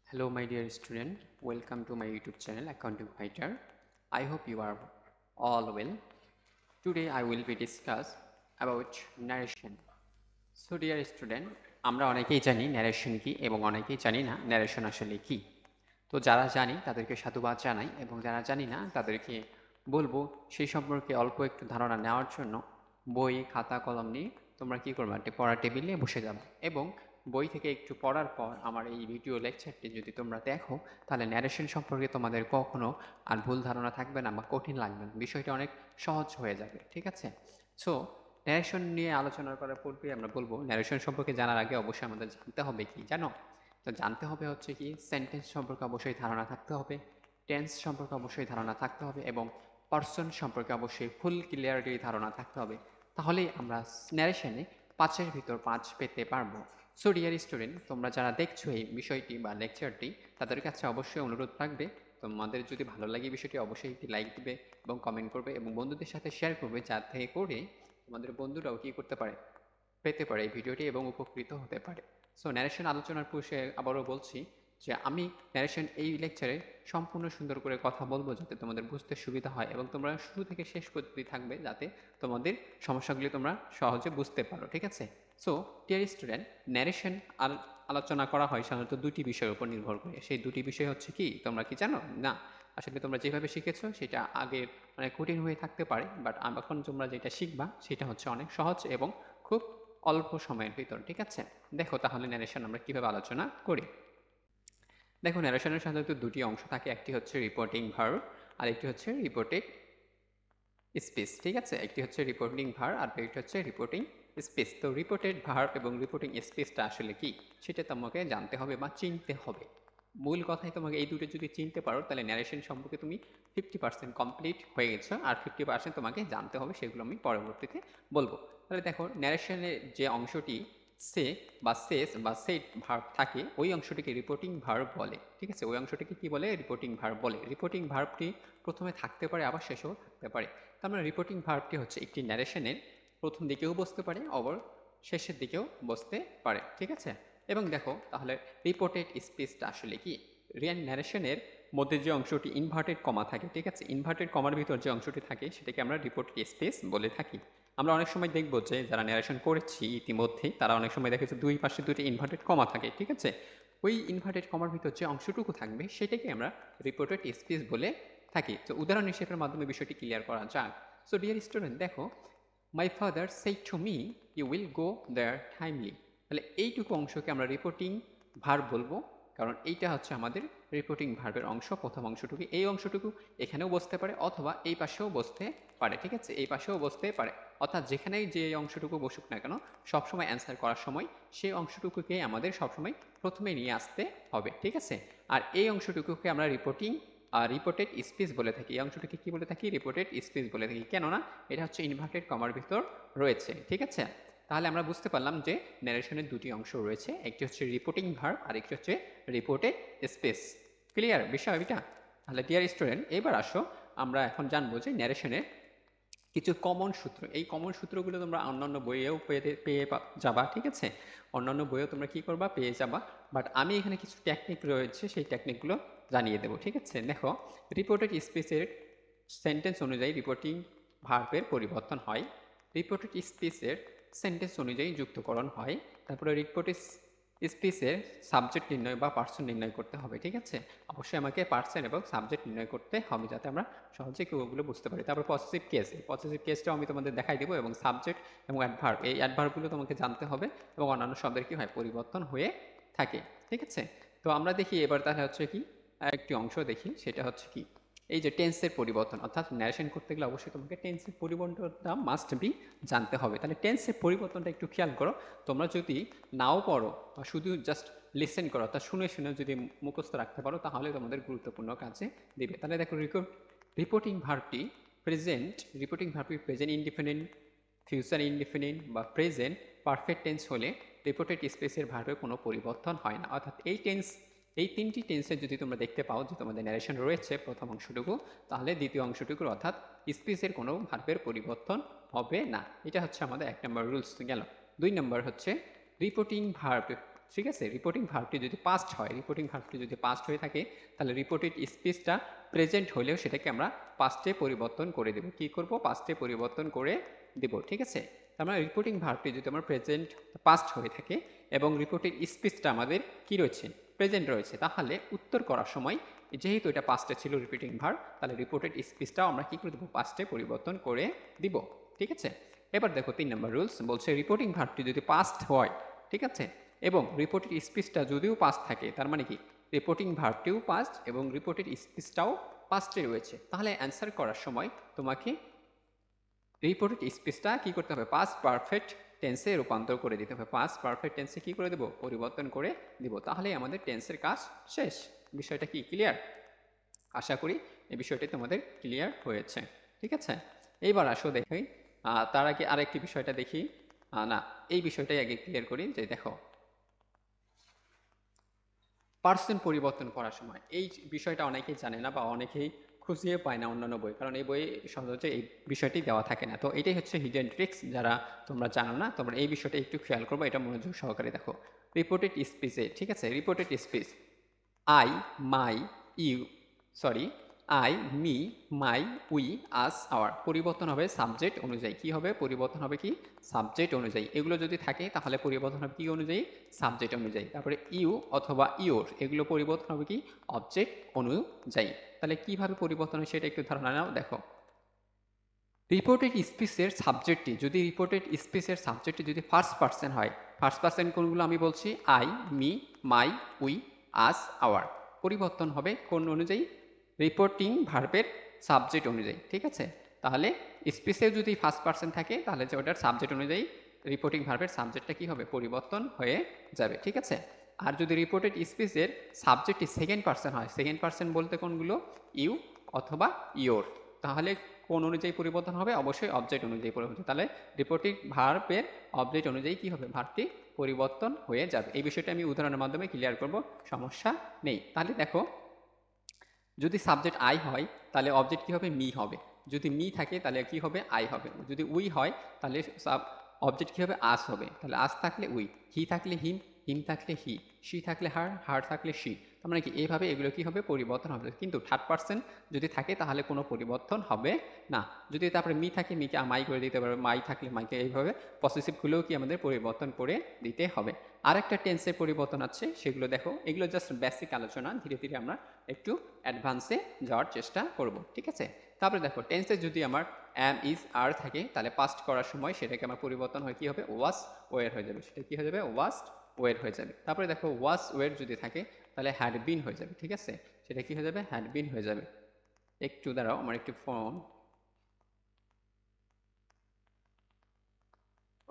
Hello, my dear student. Welcome to my YouTube channel, Accounting Fighter. I hope you are all well. Today, I will be discuss about narration. So, dear student, আমরা অনেকেই জানি narration কি এবং অনেকেই জানি না narration আসলে কি। তো যারা জানি তাদেরকে সাধুবাদ জানাই এবং যারা জানি না তাদেরকে বলবো সেই সম্পর্কে অল্প একটু ধারণা নেওয়ার জন্য বই খাতা কলম নিয়ে তোমরা কি করবে, একটা পড়ার টেবিলে বসে যাবে এবং বই থেকে একটু পড়ার পর আমার এই ভিডিও লেকচারটি যদি তোমরা দেখো, তাহলে ন্যারেশন সম্পর্কে তোমাদের কখনো আর ভুল ধারণা থাকবে না বা কঠিন লাগবে না, বিষয়টা অনেক সহজ হয়ে যাবে। ঠিক আছে? সো ন্যারেশন নিয়ে আলোচনা করার পূর্বে আমরা বলবো ন্যারেশন সম্পর্কে জানার আগে অবশ্যই আমাদের জানতে হবে কি জানো? তো জানতে হবে হচ্ছে কি, সেন্টেন্স সম্পর্কে অবশ্যই ধারণা থাকতে হবে, টেন্স সম্পর্কে অবশ্যই ধারণা থাকতে হবে এবং পার্সন সম্পর্কে অবশ্যই ফুল ক্লিয়ারিটি ধারণা থাকতে হবে। তাহলেই আমরা ন্যারেশনে 5-এর ভিতর 5 পেতে পারবো। সো ডিয়ার স্টুডেন্ট, তোমরা যারা দেখছো এই বিষয়টি বা লেকচারটি, তাদের কাছে অবশ্যই অনুরোধ থাকবে, তোমাদের যদি ভালো লাগে বিষয়টি অবশ্যই একটি লাইক দিবে এবং কমেন্ট করবে এবং বন্ধুদের সাথে শেয়ার করবে, যাতে করে তোমাদের বন্ধুরাও কি করতে পারে, পেতে পারে এই ভিডিওটি এবং উপকৃত হতে পারে। সো ন্যারেশন আলোচনার পূর্বে আবারও বলছি যে আমি ন্যারেশন এই লেকচারে সম্পূর্ণ সুন্দর করে কথা বলবো যাতে তোমাদের বুঝতে সুবিধা হয় এবং তোমরা শুরু থেকে শেষ করতে থাকবে যাতে তোমাদের সমস্যাগুলি তোমরা সহজে বুঝতে পারো। ঠিক আছে? সো ডিয়ার স্টুডেন্ট, ন্যারেশন আলোচনা করা হয় সাধারণত দুটি বিষয়ের উপর নির্ভর করে। সেই দুটি বিষয় হচ্ছে কি, তোমরা কি জানো? না, আসলে তোমরা যেভাবে শিখেছো সেটা আগের অনেক কঠিন হয়ে থাকতে পারে, বাট এখন তোমরা যেটা শিখবা সেটা হচ্ছে অনেক সহজ এবং খুব অল্প সময়ের ভিতর। ঠিক আছে? দেখো তাহলে ন্যারেশন আমরা কিভাবে আলোচনা করি। দেখো, ন্যারেশনের সাধারণত দুটি অংশ থাকে, একটি হচ্ছে রিপোর্টিং ভার্ব আর একটি হচ্ছে রিপোর্টেড স্পিচ। ঠিক আছে? একটি হচ্ছে রিপোর্টিং ভার্ব আর একটি হচ্ছে রিপোর্টিং স্পিচ। তো রিপোর্টেড ভার্ব এবং রিপোর্টিং স্পিচটা আসলে কি সেটা তোমাকে জানতে হবে বা চিনতে হবে। মূল কথাই, তোমাকে এই দুটো যদি চিনতে পারো তাহলে ন্যারেশন সম্পর্কে তুমি 50% কমপ্লিট হয়ে গেছো, আর 50% তোমাকে জানতে হবে, সেগুলো আমি পরবর্তীতে বলবো। তাহলে দেখো, ন্যারেশনের যে অংশটি সে বা সেস বা সেট ভার্ব থাকে ওই অংশটিকে রিপোর্টিং ভার্ব বলে। ঠিক আছে? ওই অংশটিকে কি বলে? রিপোর্টিং ভার্ব বলে। রিপোর্টিং ভার্বটি প্রথমে থাকতে পারে আবার শেষেও থাকতে পারে। তার মানে রিপোর্টিং ভার্বটি হচ্ছে একটি ন্যারেশনের প্রথম দিকেও বসতে পারে আবার শেষের দিকেও বসতে পারে। ঠিক আছে? এবং দেখো তাহলে রিপোর্টেড স্পিচটা আসলে কি, রিয়াল ন্যারেশনের মধ্যে যে অংশটি ইনভার্টেড কমা থাকে, ঠিক আছে, ইনভার্টেড কমার ভিতর যে অংশটি থাকে সেটাকে আমরা রিপোর্টেড স্পেস বলে থাকি। আমরা অনেক সময় দেখবো যে যারা ন্যারেশন করেছি ইতিমধ্যেই তারা অনেক সময় দেখেছে দুই পাশে দুটি ইনভার্টেড কমা থাকে। ঠিক আছে? ওই ইনভার্টেড কমার ভিতর যে অংশটুকু থাকবে সেটাকে আমরা রিপোর্টেড স্পেস বলে থাকি। তো উদাহরণ হিসেবের মাধ্যমে বিষয়টি ক্লিয়ার করা যাক। সো ডিয়ার স্টুডেন্ট, দেখো, my father said to me you will go there timely. তাহলে এইটুকু অংশকে আমরা রিপোর্টিং ভার্ব বলবো, কারণ এইটা হচ্ছে আমাদের রিপোর্টিং ভার্বের অংশ, প্রথম অংশটুকু। এই অংশটুকু এখানেও বসতে পারে অথবা এই পাশেও বসতে পারে। ঠিক আছে? এই পাশেও বসতে পারে, অর্থাৎ যেখানেই যে অংশটুকু বসুক না কেন, সবসময় অ্যান্সার করার সময় সেই অংশটুকুকে আমাদের সবসময় প্রথমে নিয়ে আসতে হবে। ঠিক আছে? আর এই অংশটুকুকে আমরা রিপোর্টেড স্পিচ বলে থাকি। এই অংশটিকে কি বলে থাকি? রিপোর্টেড স্পিচ বলে থাকি। কেননা এটা হচ্ছে ইনভার্টেড কমার ভিতর রয়েছে। ঠিক আছে? তাহলে আমরা বুঝতে পারলাম যে ন্যারেশনের দুটি অংশ রয়েছে, একটি হচ্ছে রিপোর্টিং ভার্ব আর একটি হচ্ছে রিপোর্টেড স্পিচ। ক্লিয়ার বিষয় এটা? তাহলে ডিয়ার স্টুডেন্ট, এবার আসো আমরা এখন জানবো যে ন্যারেশনের কিছু কমন সূত্র। এই কমন সূত্রগুলো তোমরা অন্যান্য বইয়েও পেয়ে যাবা। ঠিক আছে? অন্যান্য বইয়েও তোমরা কি করবা, পেয়ে যাবা। বাট আমি এখানে কিছু টেকনিক রয়েছে, সেই টেকনিকগুলো জানিয়ে দেবো। ঠিক আছে? দেখো, রিপোর্টেড স্পিচের সেন্টেন্স অনুযায়ী রিপোর্টিং ভার্বের পরিবর্তন হয়, রিপোর্টেড স্পিচের সেন্টেন্স অনুযায়ী যুক্তকরণ হয়, তারপরে রিপোর্টেড স্পিচের সাবজেক্ট নির্ণয় বা পার্সন নির্ণয় করতে হবে। ঠিক আছে? অবশ্যই আমাকে পার্সন এবং সাবজেক্ট নির্ণয় করতে হবে যাতে আমরা সহজে ওগুলো বুঝতে পারি। তারপর পজিটিভ কেস, এই পজিটিভ কেসটাও আমি তোমাদের দেখাই দেবো, এবং সাবজেক্ট এবং অ্যাডভার্ব, এই অ্যাডভার্বগুলো তোমাকে জানতে হবে এবং অন্যান্য শব্দের কি হয়, পরিবর্তন হয়ে থাকে। ঠিক আছে? তো আমরা দেখি এবার তাহলে হচ্ছে কি, একটি অংশ দেখি, সেটা হচ্ছে কি, এই যে টেন্সের পরিবর্তন, অর্থাৎ ন্যারেশন করতে গেলে অবশ্যই তোমাকে টেন্সের পরিবর্তনটা মাস্ট বি জানতে হবে। তাহলে টেন্সের পরিবর্তনটা একটু খেয়াল করো। তোমরা যদি নাও পড়ো বা শুধু জাস্ট লিসেন করো, তা শুনে শুনে যদি মুখস্থ রাখতে পারো তাহলে তোমাদের গুরুত্বপূর্ণ কাজে দেবে। তাহলে দেখো, রিপোর্টিং ভার্বটি প্রেজেন্ট ইনডিফিনিট, ফিউচার ইনডিফিনিট বা প্রেজেন্ট পারফেক্ট টেন্স হলে রিপোর্টেড স্পেসের ভার্বের কোনো পরিবর্তন হয় না। অর্থাৎ এই তিনটি টেন্সে যদি তোমরা দেখতে পাও যে তোমাদের ন্যারেশন রয়েছে প্রথম অংশটুকু, তাহলে দ্বিতীয় অংশটুকুর অর্থাৎ স্পিচের কোনো ভার্বের পরিবর্তন হবে না। এটা হচ্ছে আমাদের 1 নম্বর রুলস গেল। 2 নম্বর হচ্ছে রিপোর্টিং ভার্ব ঠিক আছে। রিপোর্টিং ভার্বটি যদি পাস্ট হয়, রিপোর্টিং ভার্বটি যদি পাস্ট হয়ে থাকে, তাহলে রিপোর্টেড স্পিচটা প্রেজেন্ট হলেও সেটাকে আমরা পাস্টে পরিবর্তন করে দেব। কি করব? পাস্টে পরিবর্তন করে দেব, ঠিক আছে। তার মানে রিপোর্টিং ভার্বটি যদি আমার প্রেজেন্ট পাস্ট হয়ে থাকে এবং রিপোর্টেড স্পিচটা আমাদের কি রয়েছে? প্রেজেন্ট রয়েছে, তাহলে উত্তর করার সময় যেহেতু এটা পাস্টে ছিল রিপিটিং ভার্ব, তাহলে রিপোর্টেড স্পিচটাও আমরা কি করে দেবো? পাস্টে পরিবর্তন করে দিব, ঠিক আছে। এবার দেখো 3 নম্বর রুলস বলছে রিপোর্টিং ভার্বটি যদি পাস্ট হয়, ঠিক আছে, এবং রিপোর্টেড স্পিচটা যদিও পাস্ট থাকে, তার মানে কি রিপোর্টিং ভার্বটিও পাস্ট এবং রিপোর্টেড স্পিচটাও পাস্টে রয়েছে, তাহলে অ্যান্সার করার সময় তোমাকে রিপোর্টেড স্পিচটা কি করতে হবে? পাস্ট পারফেক্ট টেন্সে রূপান্তর করে দিতে হবে। পাস্ট পারফেক্ট টেন্সে কি করে দেব? পরিবর্তন করে দিব, তাহলেই আমাদের টেন্সের কাজ শেষ। বিষয়টা কি ক্লিয়ার? আশা করি এই বিষয়টি তোমাদের ক্লিয়ার হয়েছে, ঠিক আছে। এইবার আসো দেখি, তার আগে আরেকটি বিষয়টা দেখি, না এই বিষয়টাই আগে ক্লিয়ার করি, যে দেখো পার্সন পরিবর্তন করার সময় এই বিষয়টা অনেকেই জানে না বা অনেকেই খুঁজিয়ে পায় না অন্যান্য বই, কারণ এই বইয়ে সহজে এই বিষয়টি দেওয়া থাকে না। তো এটাই হচ্ছে হিডেন ট্রিক্স, যারা তোমরা জানো না তোমরা এই বিষয়টা একটু খেয়াল করবো, এটা মনোযোগ সহকারে দেখো। রিপোর্টেড স্পিচে, ঠিক আছে, reported speech I, my, you, sorry, I, me, my, we, us, our পরিবর্তন হবে সাবজেক্ট অনুযায়ী। কি হবে? পরিবর্তন হবে কি? সাবজেক্ট অনুযায়ী। এগুলো যদি থাকে তাহলে পরিবর্তন হবে কি অনুযায়ী? সাবজেক্ট অনুযায়ী। তারপরে ইউ অথবা ইওর, এগুলো পরিবর্তন হবে কি? অবজেক্ট অনুযায়ী। তাহলে কিভাবে পরিবর্তন হয় সেটা একটু ধারণা নাও। দেখো, রিপোর্টেড স্পিচের সাবজেক্টটি যদি ফার্স্ট পার্সন হয়, ফার্স্ট পার্সন কোনগুলো আমি বলছি? I, me, my, we, us, our. পরিবর্তন হবে কোন অনুযায়ী? রিপোর্টিং ভার্বের সাবজেক্ট অনুযায়ী, ঠিক আছে। তাহলে স্পিচে যদি ফার্স্ট পার্সন থাকে তাহলে যে ওটার সাবজেক্ট অনুযায়ী রিপোর্টিং ভার্বের সাবজেক্টটা কি হবে? পরিবর্তন হয়ে যাবে, ঠিক আছে। আর যদি রিপোর্টেড স্পিচের সাবজেক্টটি সেকেন্ড পার্সন হয়, সেকেন্ড পার্সন বলতে কোনগুলো? ইউ অথবা ইওর, তাহলে কোন অনুযায়ী পরিবর্তন হবে? অবশ্যই অবজেক্ট অনুযায়ী পরিবর্তন। তাহলে রিপোর্টিং ভার্বের অবজেক্ট অনুযায়ী কি হবে? ভার্বটি পরিবর্তন হয়ে যাবে। এই বিষয়টা আমি উদাহরণের মাধ্যমে ক্লিয়ার করব, সমস্যা নেই। তাহলে দেখো, যদি সাবজেক্ট আই হয় তাহলে অবজেক্ট কি হবে? মি হবে। যদি মি থাকে তাহলে কি হবে? আই হবে। যদি উই হয় তাহলে অবজেক্ট কি হবে? আস হবে। তাহলে আস থাকলে উই, হি থাকলে হিম, হিম থাকলে হি, শি থাকলে হার, হার থাকলে শি। তার মানে কি এইভাবে এগুলো কি হবে? পরিবর্তন হবে। কিন্তু থার্ড পার্সন যদি থাকে তাহলে কোনো পরিবর্তন হবে না। যদি তারপরে মি থাকে, মিকে মাই করে দিতে পারবে, মাই থাকলে মাইকে, এইভাবে পসেসিভগুলোও কি আমাদের পরিবর্তন করে দিতে হবে। আরেকটা টেন্সের পরিবর্তন আছে, সেগুলো দেখো। এগুলো জাস্ট বেসিক আলোচনা, ধীরে ধীরে আমরা একটু অ্যাডভান্সে যাওয়ার চেষ্টা করব, ঠিক আছে। তারপরে দেখো, টেন্সে যদি আমার অ্যাম, ইজ, আর থাকে তাহলে পাস্ট করার সময় সেটাকে আমার পরিবর্তন হয় কি হবে? ওয়াজ, ওয়ের হয়ে যাবে। সেটা কি হয়ে যাবে? ওয়াজ, ওয়ের হয়ে যাবে। তারপরে দেখো, ওয়াজ, ওয়ের যদি থাকে তাহলে হ্যাড বিন হয়ে যাবে, ঠিক আছে। সেটা কি হয়ে যাবে? হ্যাড বিন হয়ে যাবে। একটু দাঁড়াও, আমার একটু ফোন।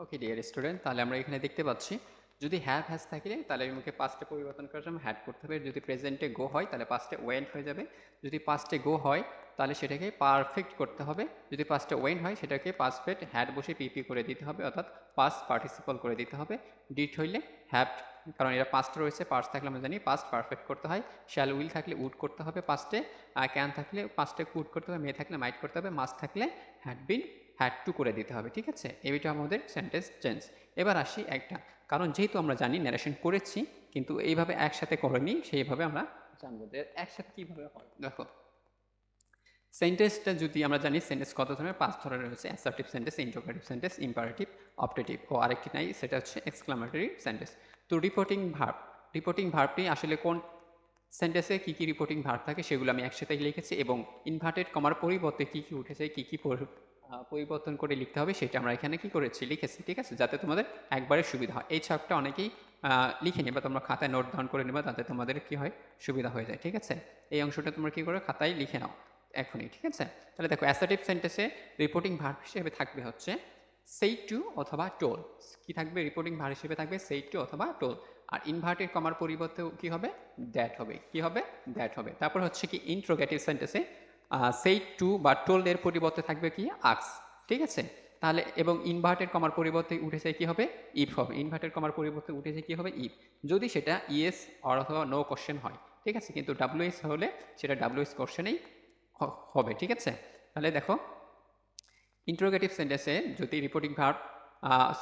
ওকে ডিয়ার স্টুডেন্ট, তাহলে আমরা এখানে দেখতে পাচ্ছি যদি হ্যাভ হ্যাজ থাকে তাহলে আমাকে পাস্টে পরিবর্তন করার সময় হ্যাড করতে হবে। যদি প্রেজেন্টে গো হয় তাহলে পাস্টে ওয়েন্ট হয়ে যাবে। যদি পাস্টে গো হয় তাহলে সেটাকে পারফেক্ট করতে হবে। যদি পাস্টে ওয়েন্ট হয় সেটাকে পাসপেট হ্যাড বসে পিপি করে দিতে হবে, অর্থাৎ পাস্ট পার্টিসিপল করে দিতে হবে। ডিড হইলে হ্যাভ, কারণ এটা পাস্ট রয়েছে, পাস্ট থাকলে আমরা জানি পাস্ট পারফেক্ট করতে হয়। শ্যাল উইল থাকলে উড করতে হবে পাস্টে, আর ক্যান থাকলে পাস্টে কুড করতে হবে, মে থাকলে মাইট করতে হবে, মাস্ট থাকলে হ্যাড বিন, হ্যাড টু করে দিতে হবে, ঠিক আছে। এইটা আমাদের সেন্টেন্স চেঞ্জ। এবার আসি একটা, কারণ যেহেতু আমরা জানি ন্যারেশন করেছি কিন্তু এইভাবে একসাথে করিনি, সেইভাবে আমরা জানবো যে একসাথে কিভাবে হয়। দেখো, সেন্টেন্সটা যদি আমরা জানি, সেন্টেন্স কত ধরনের? 5 ধরনের রয়েছে। Assertive sentence, interrogative sentence, imperative, optative, ও আরেকটি নাই, সেটা হচ্ছে এক্সক্লামেটরি সেন্টেন্স। তো রিপোর্টিং ভার্বটি আসলে কোন সেন্টেন্সে কী কী রিপোর্টিং ভার্ব থাকে সেগুলো আমি একসাথে লিখেছি, এবং ইনভার্টেড কমার পরিবর্তে কী কী উঠেছে, কী কী পরিবর্তন করে লিখতে হবে সেটা আমরা এখানে কি করেছি? লিখেছি, ঠিক আছে, যাতে তোমাদের একবারে সুবিধা হয়। এই ছকটা অনেকেই লিখে নেবে, তোমরা খাতায় নোট ডাউন করে নেবে, তাতে তোমাদের কি হয়? সুবিধা হয়ে যায়, ঠিক আছে। এই অংশটা তোমরা কি করে? খাতায় লিখে নাও এখনই, ঠিক আছে। তাহলে দেখো, অ্যাসার্টিভ সেন্টেন্সে রিপোর্টিং ভার্ব হিসেবে থাকবে হচ্ছে সেই টু অথবা টোল। কি থাকবে? রিপোর্টিং ভার্ব হিসেবে থাকবে সেই টু অথবা টোল। আর ইনভার্টেড কমার পরিবর্তে কি হবে? দ্যাট হবে। কি হবে? দ্যাট হবে। তারপর হচ্ছে কি ইন্ট্রোগেটিভ সেন্টেন্সে সেই টু বা টোল এর পরিবর্তে থাকবে কি? আক্স, ঠিক আছে। তাহলে এবং ইনভার্টেড কমার পরিবর্তে উঠেছে কি হবে? ইফ হবে। ইনভার্টেড কমার পরিবর্তে উঠেছে কি হবে? ইফ, যদি সেটা ইয়েস অথবা নো কোশ্চেন হয়, ঠিক আছে। কিন্তু ডাব্লিউএস হলে সেটা ডাব্লিউএস কোশ্চেনেই হবে, ঠিক আছে। তাহলে দেখো, ইন্টারোগেটিভ সেন্টেন্সে যদি রিপোর্টিং ভার্ব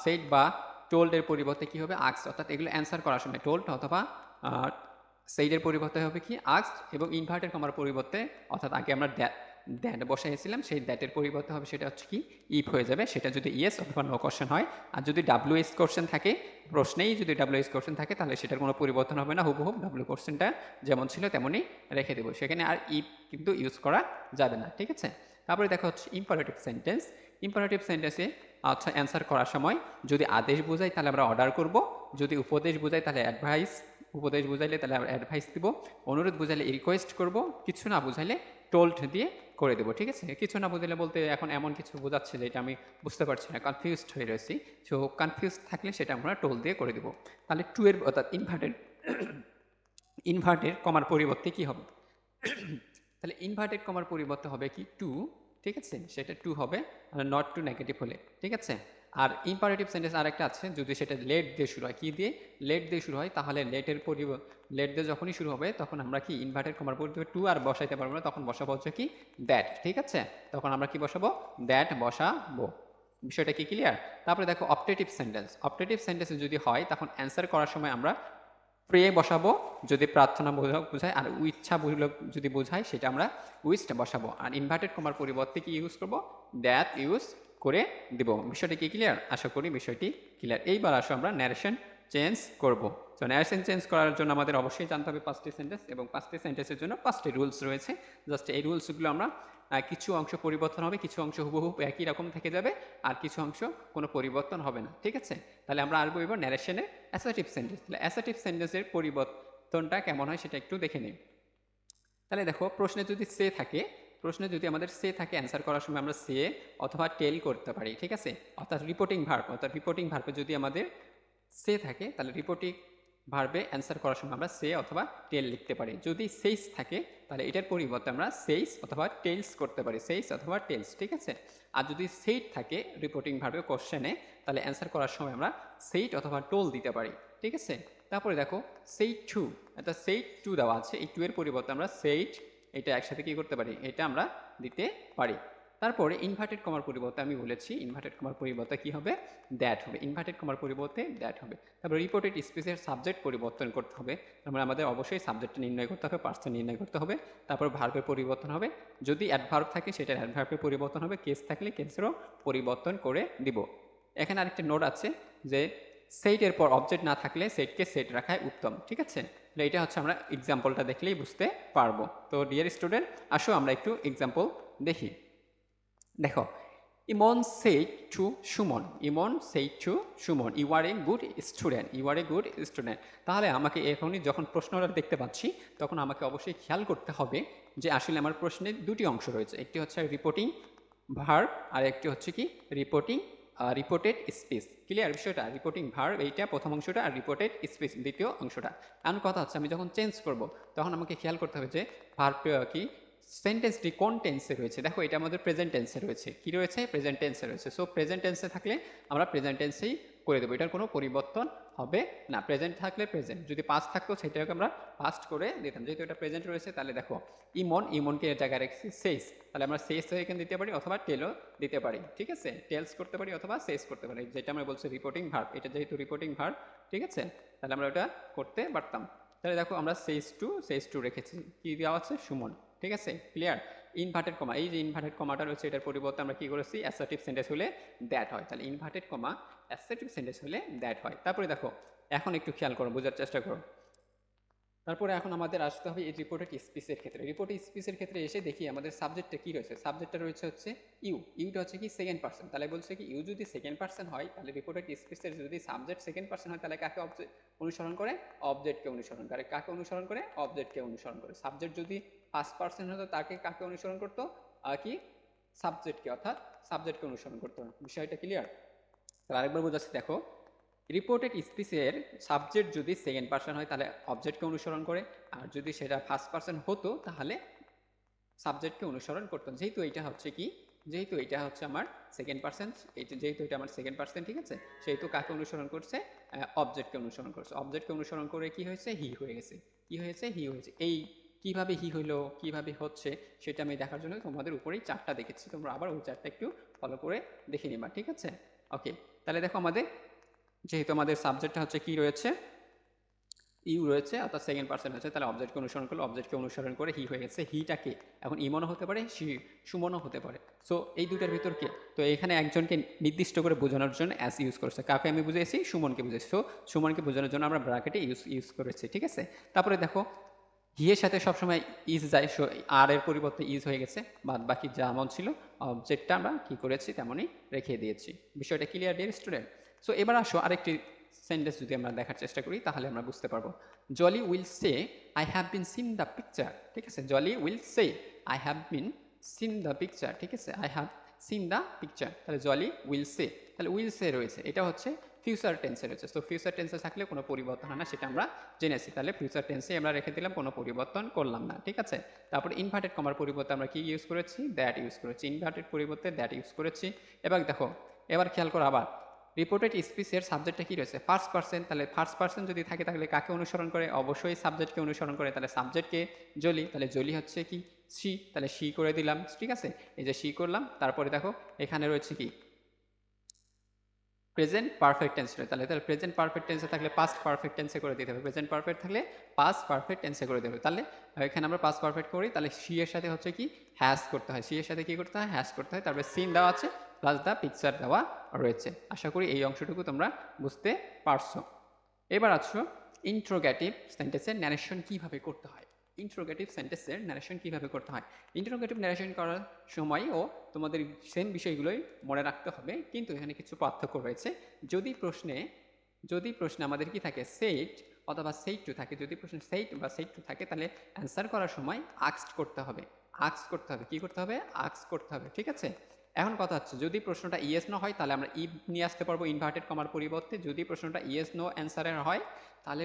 সেড বা টোল্ডের পরিবর্তে কি হবে আস্কড, অর্থাৎ এগুলো অ্যান্সার করার সময় টোল্ড অথবা সেইডের পরিবর্তে হবে কি আস্কড, এবং ইনভার্টেড কমার পরিবর্তে অর্থাৎ আগে আমরা দ্যাট বসাইছিলাম সেই দ্যাটের পরিবর্তে হবে সেটা হচ্ছে কি ইফ হয়ে যাবে, সেটা যদি ইয়েস অথবা নো কোশ্চেন হয়। আর যদি ডাব্লিউএস কোশ্চেন থাকে, প্রশ্নেই যদি ডাব্লিউএস কোশ্চেন থাকে, তাহলে সেটার কোনো পরিবর্তন হবে না, হুবহুব ডাব্লিউ কোশ্চেনটা যেমন ছিল তেমনই রেখে দেবো, সেখানে আর ইফ কিন্তু ইউজ করা যাবে না, ঠিক আছে। তারপরে দেখা হচ্ছে ইম্পারেটিভ সেন্টেন্স। ইম্পারেটিভ সেন্টেন্সে আচ্ছা অ্যান্সার করার সময় যদি আদেশ বোঝাই তাহলে আমরা অর্ডার করব, যদি উপদেশ বোঝাই তাহলে অ্যাডভাইস, উপদেশ বুঝাইলে তাহলে আমরা অ্যাডভাইস দিব, অনুরোধ বুঝাইলে রিকোয়েস্ট করব, কিছু না বুঝাইলে টোল্ড দিয়ে করে দেবো, ঠিক আছে। কিছু না বুঝাইলে বলতে এখন এমন কিছু বোঝাচ্ছে যেটা আমি বুঝতে পারছি না, কনফিউজড হয়ে রয়েছি, সো কনফিউজ থাকলে সেটা আমরা টোল দিয়ে করে দেবো। তাহলে টু এর অর্থাৎ ইনভার্টেড কমার পরিবর্তে কি হবে, তাহলে ইনভার্টেড কমার পরিবর্তে হবে কি টু, ঠিক আছে, সেটা টু হবে, আর নট টু নেগেটিভ হলে, ঠিক আছে। আর ইম্পারেটিভ সেন্টেন্স আরেকটা আছে, যদি সেটা লেট দিয়ে শুরু হয়, কি দিয়ে, লেট দিয়ে শুরু হয়, তাহলে লেট দিয়ে যখনই শুরু হবে তখন আমরা কি ইনভার্টেড কমার পরিবর্তে টু আর বসাইতে পারবো না, তখন বসাবো হচ্ছে কি দ্যাট, ঠিক আছে। তখন আমরা কি বসাবো, দ্যাট বসাবো। বিষয়টা কি ক্লিয়ার? তারপরে দেখো অপটেটিভ সেন্টেন্স। অপটেটিভ সেন্টেন্স যদি হয় তখন অ্যান্সার করার সময় আমরা প্রে বসাবো যদি প্রার্থনা বোঝায়, আর ইচ্ছা যদি বোঝায় সেটা আমরা উইস্ট বসাবো। আর ইনভার্টেড কমার পরিবর্তে কি ইউজ করব, দ্যাট ইউজ করে দিব। বিষয়টি কি ক্লিয়ার? আশা করি বিষয়টি ক্লিয়ার। এইবার আসো আমরা ন্যারেশন চেঞ্জ করব। তো ন্যারেশন চেঞ্জ করার জন্য আমাদের অবশ্যই জানতে হবে পাঁচটি সেন্টেন্স, এবং পাঁচটি সেন্টেন্সের জন্য পাঁচটি রুলস রয়েছে। জাস্ট এই রুলসগুলো আমরা কিছু অংশ পরিবর্তন হবে, কিছু অংশ হুবহু একই রকম থেকে যাবে, আর কিছু অংশ কোনো পরিবর্তন হবে না, ঠিক আছে। তাহলে আমরা আসবো এবার ন্যারেশনের অ্যাসার্টিভ সেন্টেন্স। তাহলে অ্যাসার্টিভ সেন্টেন্সের পরিবর্তনটা কেমন হয় সেটা একটু দেখে নিই। তাহলে দেখো প্রশ্নে যদি সে থাকে, প্রশ্নে যদি আমাদের সে থাকে, অ্যান্সার করার সময় আমরা সে অথবা টেল করতে পারি, ঠিক আছে। অর্থাৎ রিপোর্টিং ভার্ব, অর্থাৎ রিপোর্টিং ভার্বে যদি আমাদের সে থাকে তাহলে রিপোর্টিং ভার্বে অ্যান্সার করার সময় আমরা সে অথবা টেল লিখতে পারি। যদি সেইস থাকে তাহলে এটার পরিবর্তে আমরা সেইস অথবা টেলস করতে পারি, সেইস অথবা টেলস, ঠিক আছে। আর যদি সেইট থাকে রিপোর্টিং ভার্বে কোশ্চেনে, তাহলে অ্যান্সার করার সময় আমরা সেইট অথবা টোল দিতে পারি, ঠিক আছে। তারপরে দেখো সেইট টু, এটা সেইট টু দেওয়া আছে, এই টু এর পরিবর্তে আমরা সেইট, এটা একসাথে কি করতে পারি, এটা আমরা দিতে পারি। তারপরে ইনভার্টেড কমার পরিবর্তে আমি বলেছি ইনভার্টেড কমার পরিবর্তে কি হবে, দ্যাট হবে, ইনভার্টেড কমার পরিবর্তে দ্যাট হবে। তারপর রিপোর্টেড স্পেসের সাবজেক্ট পরিবর্তন করতে হবে, তারপরে আমাদের অবশ্যই সাবজেক্টটা নির্ণয় করতে হবে, পার্সন নির্ণয় করতে হবে। তারপর ভার্বের পরিবর্তন হবে, যদি অ্যাডভার্ব থাকে সেটার অ্যাডভার্বের পরিবর্তন হবে, কেস থাকলে কেসেরও পরিবর্তন করে দিব। এখানে আরেকটা নোট আছে যে সেটের পর অবজেক্ট না থাকলে সেটকে সেট রাখাই উত্তম, ঠিক আছে। এটা হচ্ছে আমরা এক্সাম্পলটা দেখলেই বুঝতে পারবো। তো ডিয়ার স্টুডেন্ট, আসো আমরা একটু এক্সাম্পল দেখি। দেখো, Emon said to Suman, Emon said to Suman, you are a good student, you are a good student. তাহলে আমাকে এখনই যখন প্রশ্নটা দেখতে পাচ্ছি তখন আমাকে অবশ্যই খেয়াল করতে হবে যে আসলে আমার প্রশ্নের দুটি অংশ রয়েছে, একটি হচ্ছে রিপোর্টিং ভার্ব আর একটি হচ্ছে কি রিপোর্টেড স্পিচ। ক্লিয়ার বিষয়টা? রিপোর্টিং ভার্ব এইটা প্রথম অংশটা, আর রিপোর্টেড স্পিচ দ্বিতীয় অংশটা। এমন কথা হচ্ছে আমি যখন চেঞ্জ করব তখন আমাকে খেয়াল করতে হবে যে ভার্ব কি সেন্টেন্সটি কোন টেন্সে রয়েছে। দেখো এটা আমাদের প্রেজেন্ট টেন্সে রয়েছে, কি রয়েছে, প্রেজেন্ট টেন্সে রয়েছে। সো প্রেজেন্ট টেন্সে থাকলে আমরা প্রেজেন্ট টেন্সেই করে দেবো, এটার কোনো পরিবর্তন হবে না। প্রেজেন্ট থাকলে প্রেজেন্ট, যদি পাস্ট থাকতো সেটাকে আমরা পাস্ট করে দিতাম, যেহেতু এটা প্রেজেন্ট রয়েছে। তাহলে দেখো ইমনকে এর জায়গায় রেখেছি সেইস, তাহলে আমরা সেইস এখানে দিতে পারি অথবা টেলও দিতে পারি, ঠিক আছে। টেলস করতে পারি অথবা সেইস করতে পারি, যেটা আমরা বলছি রিপোর্টিং ভার্ব, এটা যেহেতু রিপোর্টিং ভার্ব, ঠিক আছে, তাহলে আমরা ওটা করতে পারতাম। তাহলে দেখো আমরা সেইস টু রেখেছি, কি দেওয়া আছে, সুমন, ঠিক আছে। ক্লিয়ার? ইনভার্টেড কমা, এই যে ইনভার্টেড কমাটা রয়েছে এটার পরিবর্তে আমরা কি করেছি, অ্যাসার্টিভ সেন্টেন্স হলে দ্যাট হয়। তাহলে ইনভার্টেড কমা অ্যাসার্টিভ সেন্টেন্স হলে দ্যাট হয়। তারপরে দেখো এখন একটু খেয়াল করো, বোঝার চেষ্টা করো। তারপরে এখন আমাদের আসতে হবে এই রিপোর্টেড স্পিচের ক্ষেত্রে। রিপোর্টেড স্পিচের ক্ষেত্রে এসে দেখি আমাদের সাবজেক্টটা কি রয়েছে। সাবজেক্টটা রয়েছে হচ্ছে ইউটা হচ্ছে কি সেকেন্ড পার্সন। তাহলে বলছে কি ইউ যদি সেকেন্ড পার্সন হয় তাহলে রিপোর্টেড স্পিচের যদি সাবজেক্ট সেকেন্ড পার্সন হয় তাহলে কাকে অনুসরণ করে, অবজেক্টকে অনুসরণ করে। কাকে অনুসরণ করে, অবজেক্টকে অনুসরণ করে। সাবজেক্ট যদি ফার্স্ট পার্সন হতো তাকে কাকে অনুসরণ করতো, কি সাবজেক্টকে, অর্থাৎ সাবজেক্টকে অনুসরণ করতো। বিষয়টা ক্লিয়ার? তাহলে আরেকবার বোঝাচ্ছি, দেখো রিপোর্টেড স্পিচের সাবজেক্ট যদি সেকেন্ড পার্সন হয় তাহলে অবজেক্টকে অনুসরণ করে, আর যদি সেটা ফার্স্ট পার্সন হতো তাহলে সাবজেক্টকে অনুসরণ করতো। যেহেতু এটা হচ্ছে কি, যেহেতু এটা হচ্ছে আমার সেকেন্ড পার্সন, যেহেতু এটা আমার সেকেন্ড পার্সন, ঠিক আছে, সেহেতু কাকে অনুসরণ করছে, অবজেক্টকে অনুসরণ করছে। অবজেক্টকে অনুসরণ করে কি হয়েছে, হি হয়ে গেছে। কি হয়েছে, হি হয়েছে। এই কিভাবে হি হইলো, কিভাবে হচ্ছে সেটা আমি দেখার জন্য তোমাদের উপরেই চারটা দেখেছি, তোমরা আবার ওই চারটা একটু ফলো করে দেখে নিবা, ঠিক আছে। ওকে, তাহলে দেখো আমাদের যেহেতু আমাদের সাবজেক্টটা হচ্ছে কি রয়েছে, ইউ রয়েছে, অর্থাৎ সেকেন্ড পার্সন হচ্ছে, তাহলে অবজেক্টকে অনুসরণ করলে অবজেক্টকে অনুসরণ করে হি হয়ে গেছে। হিটাকে এখন ইমনও হতে পারে, সুমনও হতে পারে। সো এই দুটার ভিতর কে, তো এখানে একজনকে নির্দিষ্ট করে বোঝানোর জন্য অ্যাস ইউজ করছে। কাকে আমি বুঝেছি? সুমনকে বুঝেছি। সো সুমনকে বোঝানোর জন্য আমরা ব্র্যাকেটে ইউজ করেছি, ঠিক আছে। তারপরে দেখো হি এর সাথে সবসময় ইজ যায়, সো আর এর পরিবর্তে ইজ হয়ে গেছে, বাদ বাকি যেমন ছিল অবজেক্টটা আমরা কি করেছি তেমনই রেখে দিয়েছি। বিষয়টা ক্লিয়ার ডিয়ার স্টুডেন্ট? সো এবার আসো আরেকটি সেন্টেন্স যদি আমরা দেখার চেষ্টা করি তাহলে আমরা বুঝতে পারবো। Jolly will say I have been seen the picture, ঠিক আছে। Jolly will say I have been seen the picture, ঠিক আছে। I have seen the picture, তাহলে জলি উইল সে, তাহলে উইল সে রয়েছে, এটা হচ্ছে ফিউচার টেন্সে রয়েছে। তো ফিউচার টেন্সে থাকলে কোনো পরিবর্তন হয় না, সেটা আমরা জেনেছি। তাহলে ফিউচার টেন্সে আমরা রেখে দিলাম, কোনো পরিবর্তন করলাম না, ঠিক আছে। তারপরে ইনভার্টেড কমার পরিবর্তে আমরা কি ইউজ করেছি? দ্যাট ইউজ করেছি। ইনভার্টেড পরিবর্তে দ্যাট ইউজ করেছি। এবার দেখো, এবার খেয়াল করো আবার রিপোর্টেড স্পিচের সাবজেক্টটা কি রয়েছে? First person. তাহলে ফার্স্ট পার্সন যদি থাকে তাহলে কাকে অনুসরণ করে? অবশ্যই সাবজেক্টকে অনুসরণ করে। তাহলে সাবজেক্টকে জলি, তাহলে জলি হচ্ছে কি সি, তাহলে সি করে দিলাম, ঠিক আছে। এই যে সি করলাম। তারপরে দেখো এখানে রয়েছে কি প্রেজেন্ট পারফেক্ট টেন্স রয়েছে, তাহলে প্রেজেন্ট পারফেক্ট টেন্সে থাকলে পাস্ট পারফেক্ট টেন্সে করে দিতে হবে। প্রেজেন্ট পারফেক্ট থাকলে পাস্ট পারফেক্ট টেন্সে করে দিতে হবে। তাহলে এখানে আমরা পাস্ট পারফেক্ট করি, তাহলে সি এর সাথে হচ্ছে কি হ্যাজ করতে হয়। সি এর সাথে কি করতে হয়? হ্যাজ করতে হয়। তারপরে সিন দেওয়া আছে প্লাস দ্য পিকচার দেওয়া রয়েছে। আশা করি এই অংশটুকু তোমরা বুঝতে পারছো। এবার আসছো ইন্ট্রোগেটিভ সেন্টেন্সের ন্যারেশন কিভাবে করতে হয়। ইন্ট্রোগেটিভ সেন্টেন্সের ন্যারেশন কিভাবে করতে হয়? ইন্ট্রোগেটিভ ন্যারেশন করার সময়ও তোমাদের সেম বিষয়গুলোই মনে রাখতে হবে, কিন্তু এখানে কিছু পার্থক্য রয়েছে। যদি প্রশ্নে আমাদের কি থাকে সেইট অথবা সেইট টু থাকে, যদি প্রশ্নে সেইট বা সেইট টু থাকে তাহলে অ্যান্সার করার সময় আক্সড করতে হবে। আক্স করতে হবে, কি করতে হবে? আক্স করতে হবে, ঠিক আছে। এখন কথা হচ্ছে যদি প্রশ্নটা ইয়েস নো হয় তাহলে আমরা ইফ নিয়ে আসতে পারবো ইনভার্টেড কমার পরিবর্তে। যদি প্রশ্নটা ইয়েস নো অ্যান্সারের হয় তাহলে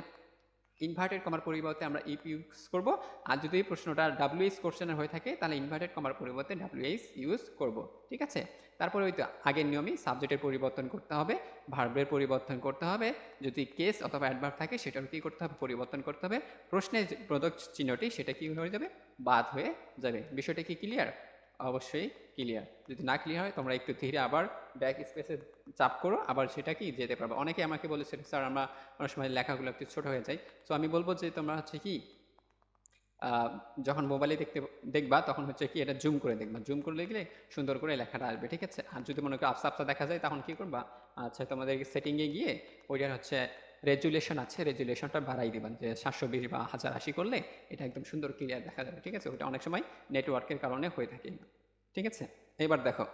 ইনভার্টেড কমার পরিবর্তে আমরা ইফ ইউজ করব। আর যদি প্রশ্নটা ডাব্লিউএইচ কোশ্চেনের হয়ে থাকে তাহলে ইনভার্টেড কমার পরিবর্তে ডাব্লিউএইচ ইউজ করব, ঠিক আছে। তারপরে ওই তো আগের নিয়মই সাবজেক্টের পরিবর্তন করতে হবে, ভার্বের পরিবর্তন করতে হবে, যদি কেস অথবা অ্যাডভার্ব থাকে সেটার কি করতে হবে? পরিবর্তন করতে হবে। প্রশ্নের যে প্রদত্ত চিহ্নটি সেটা কি হয়ে যাবে? বাদ হয়ে যাবে। বিষয়টা কি ক্লিয়ার? অবশ্যই ক্লিয়ার। যদি না ক্লিয়ার হয় তোমরা একটু ধীরে আবার ব্যাক স্পেসে চাপ করো, আবার সেটা কি যেতে পারবে। অনেকে আমাকে বলেছে স্যার আমরা অনেক সময় লেখাগুলো একটু ছোট হয়ে যায়। সো আমি বলবো যে তোমরা হচ্ছে কি যখন মোবাইলে দেখবা তখন হচ্ছে কি এটা জুম করে দেখবা, জুম করে দেখলে সুন্দর করে লেখাটা আসবে, ঠিক আছে। আর যদি মনে করো আফসা আফসা দেখা যায় তখন কি করবা? আচ্ছা তোমাদের সেটিংয়ে গিয়ে ওইটার হচ্ছে রেজুলেশন আছে, রেজুলেশনটা বাড়াই দিবেন, যে 720 বা 1080 করলে এটা একদম সুন্দর ক্লিয়ার দেখা যাবে, ঠিক আছে। ওটা অনেক সময় নেটওয়ার্কের কারণে হয়ে থাকে, ঠিক আছে। এবার দেখো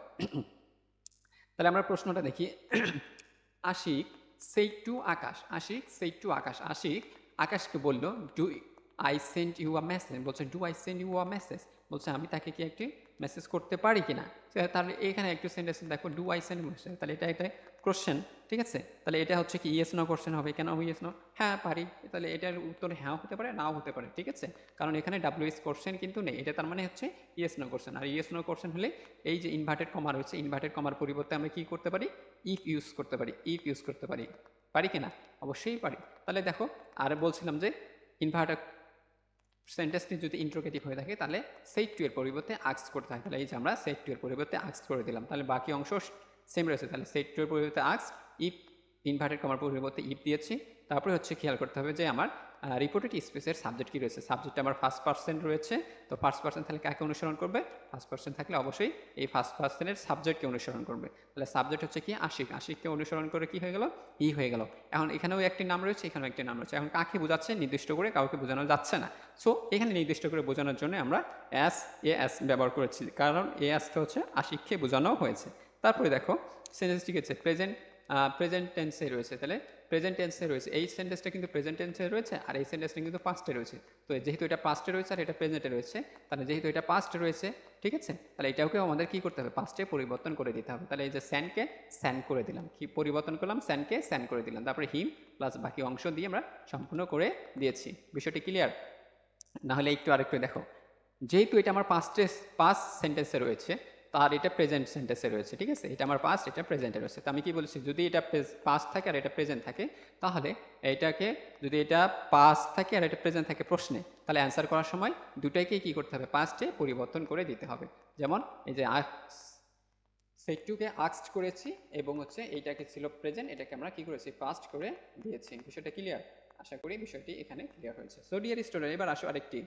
তাহলে আমরা প্রশ্নটা দেখি। আশিক সেই টু আকাশ, আশিক সেই টু আকাশ, আশিক আকাশকে বলল do I send you a message, বলছে do I send you a message, বলছে আমি তাকে কি একটি মেসেজ করতে পারি কিনা। তাহলে এখানে একটু সেন্টেন্স দেখো ডু আই সেন্ড মেসেজ, তাহলে এটা একটা কোশ্চেন, ঠিক আছে। তাহলে এটা হচ্ছে কি ইয়েস নো কোশ্চেন হবে। কেন ইয়েস নো? হ্যাঁ পারি, তাহলে এটার উত্তর হ্যাঁ হতে পারে নাও হতে পারে, ঠিক আছে। কারণ এখানে ডাব্লিউএস কোশ্চেন কিন্তু নেই, এটা তার মানে হচ্ছে ইয়েস নো কোশ্চেন। আর ইয়েস নো কোশ্চেন হলে এই যে ইনভার্টেড কমা রয়েছে, ইনভার্টেড কমার পরিবর্তে আমরা কি করতে পারি? ইফ ইউজ করতে পারি, ইফ ইউজ করতে পারি। পারি কিনা? অবশ্যই পারি। তাহলে দেখো আর বলছিলাম যে ইনভার্টেড সেন্টেন্সটি যদি ইন্ট্রোগেটিভ হয়ে থাকে তাহলে সেট টু এর পরিবর্তে আস্ক করতে হয়। তাহলে এই যে আমরা সেট টু এর পরিবর্তে আস্ক করে দিলাম, তাহলে বাকি অংশ সেম রয়েছে। তাহলে সেট টু এর পরিবর্তে আস্ক, ইফ ইনভার্টেড কমার পরিবর্তে ইফ দিয়েছি। তারপরে হচ্ছে খেয়াল করতে হবে যে আমার রিপোর্টেড স্পেসের সাবজেক্ট কি রয়েছে? সাবজেক্ট আমার ফার্স্ট পার্সন রয়েছে, তো ফার্স্ট পার্সন তাহলে কাকে অনুসরণ করবে? ফার্স্ট পার্সন থাকলে অবশ্যই এই ফার্স্ট পার্সনের সাবজেক্টকে অনুসরণ করবে। তাহলে সাবজেক্ট হচ্ছে কি আশিক, আশিককে অনুসরণ করে কি হয়ে গেল? ই হয়ে গেল। এখন এখানেও একটি নাম রয়েছে, এখানেও একটি নাম রয়েছে। এখন কাকে বোঝাচ্ছে? নির্দিষ্ট করে কাউকে বোঝানো যাচ্ছে না। সো এখানে নির্দিষ্ট করে বোঝানোর জন্য আমরা এস ব্যবহার করেছি, কারণ এসটা হচ্ছে আশিককে বোঝানো হয়েছে। তারপরে দেখো সেন্টেন্সটি হচ্ছে প্রেজেন্ট টেন্সে রয়েছে, তাহলে প্রেজেন্ট টেন্সে রয়েছে। এই সেন্টেন্সটা কিন্তু প্রেজেন্ট টেন্সে রয়েছে আর এই সেন্টেন্সটা কিন্তু পাস্টে রয়েছে। তো যেহেতু এটা পাস্টে রয়েছে আর এটা প্রেজেন্টে রয়েছে, তাহলে যেহেতু এটা পাস্টে রয়েছে, ঠিক আছে, তাহলে এটাকেও আমাদের কি করতে হবে? পাস্টে পরিবর্তন করে দিতে হবে। তাহলে এই যে স্যানকে স্যান করে দিলাম, কি পরিবর্তন করলাম? স্যানকে স্যান করে দিলাম। তারপরে হিম প্লাস বাকি অংশ দিয়ে আমরা সম্পূর্ণ করে দিয়েছি। বিষয়টি ক্লিয়ার? না হলে একটু আরেকটু দেখো, যেহেতু এটা আমার পাস্ট সেন্টেন্সে রয়েছে তার এটা প্রেজেন্ট সেন্টেন্সে রয়েছে, ঠিক আছে। এটা আমার পাস্ট, এটা প্রেজেন্টে রয়েছে। তো আমি কি বলছি, যদি এটা পাস্ট থাকে আর এটা প্রেজেন্ট থাকে তাহলে এটাকে, যদি এটা পাস্ট থাকে আর এটা প্রেজেন্ট থাকে প্রশ্নে, তাহলে অ্যান্সার করার সময় দুটাইকে কি করতে হবে? পাস্টে পরিবর্তন করে দিতে হবে। যেমন এই যে সেট টুকে আস্কড করেছি এবং হচ্ছে এইটাকে ছিল প্রেজেন্ট, এটাকে আমরা কি করেছি পাস্ট করে দিয়েছি। বিষয়টা ক্লিয়ার? আশা করি বিষয়টি এখানে ক্লিয়ার হয়েছে। সো ডিয়ার স্টুডেন্ট, এবার আসো আরেকটি